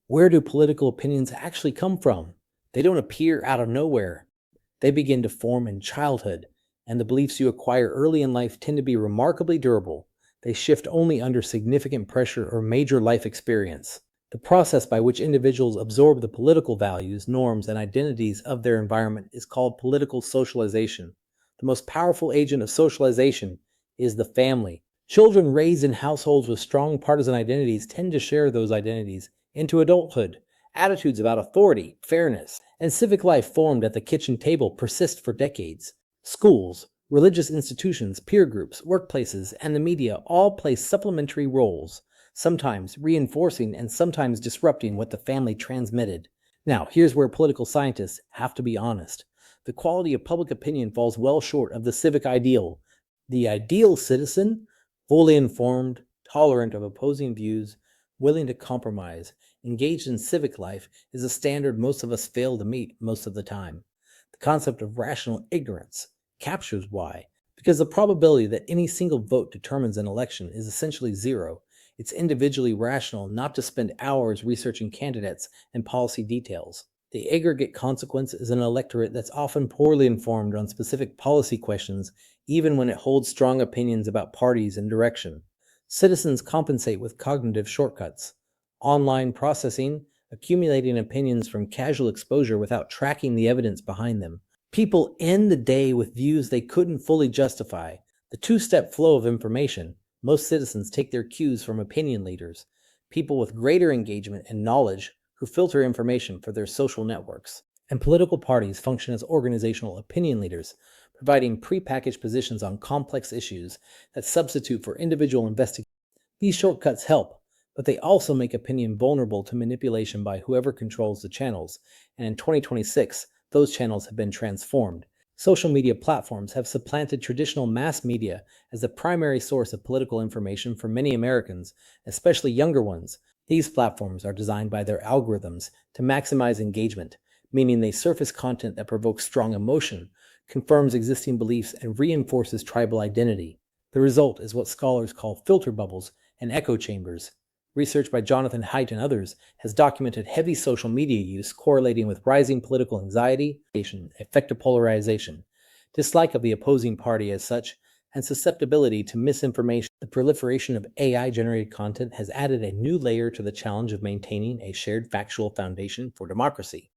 Where do political opinions actually come from? They don't appear out of nowhere. They begin to form in childhood, and the beliefs you acquire early in life tend to be remarkably durable. They shift only under significant pressure or major life experience. The process by which individuals absorb the political values, norms, and identities of their environment is called political socialization. The most powerful agent of socialization is the family. Children raised in households with strong partisan identities tend to share those identities into adulthood. Attitudes about authority, fairness, and civic life formed at the kitchen table persist for decades. Schools, religious institutions, peer groups, workplaces, and the media all play supplementary roles, sometimes reinforcing and sometimes disrupting what the family transmitted. Now, here's where political scientists have to be honest. The quality of public opinion falls well short of the civic ideal. The ideal citizen, fully informed, tolerant of opposing views, willing to compromise, engaged in civic life, is a standard most of us fail to meet most of the time. The concept of rational ignorance captures why. Because the probability that any single vote determines an election is essentially zero, it's individually rational not to spend hours researching candidates and policy details. The aggregate consequence is an electorate that's often poorly informed on specific policy questions, even when it holds strong opinions about parties and direction. Citizens compensate with cognitive shortcuts, online processing, accumulating opinions from casual exposure without tracking the evidence behind them. People end the day with views they couldn't fully justify. The two-step flow of information. Most citizens take their cues from opinion leaders, people with greater engagement and knowledge who filter information for their social networks. And political parties function as organizational opinion leaders, providing prepackaged positions on complex issues that substitute for individual investigation. These shortcuts help, but they also make opinion vulnerable to manipulation by whoever controls the channels, and in 2026, those channels have been transformed. Social media platforms have supplanted traditional mass media as the primary source of political information for many Americans, especially younger ones. These platforms are designed by their algorithms to maximize engagement, meaning they surface content that provokes strong emotion, confirms existing beliefs, and reinforces tribal identity. The result is what scholars call filter bubbles and echo chambers. Research by Jonathan Haidt and others has documented heavy social media use correlating with rising political anxiety, effective polarization, dislike of the opposing party as such, and susceptibility to misinformation. The proliferation of AI-generated content has added a new layer to the challenge of maintaining a shared factual foundation for democracy.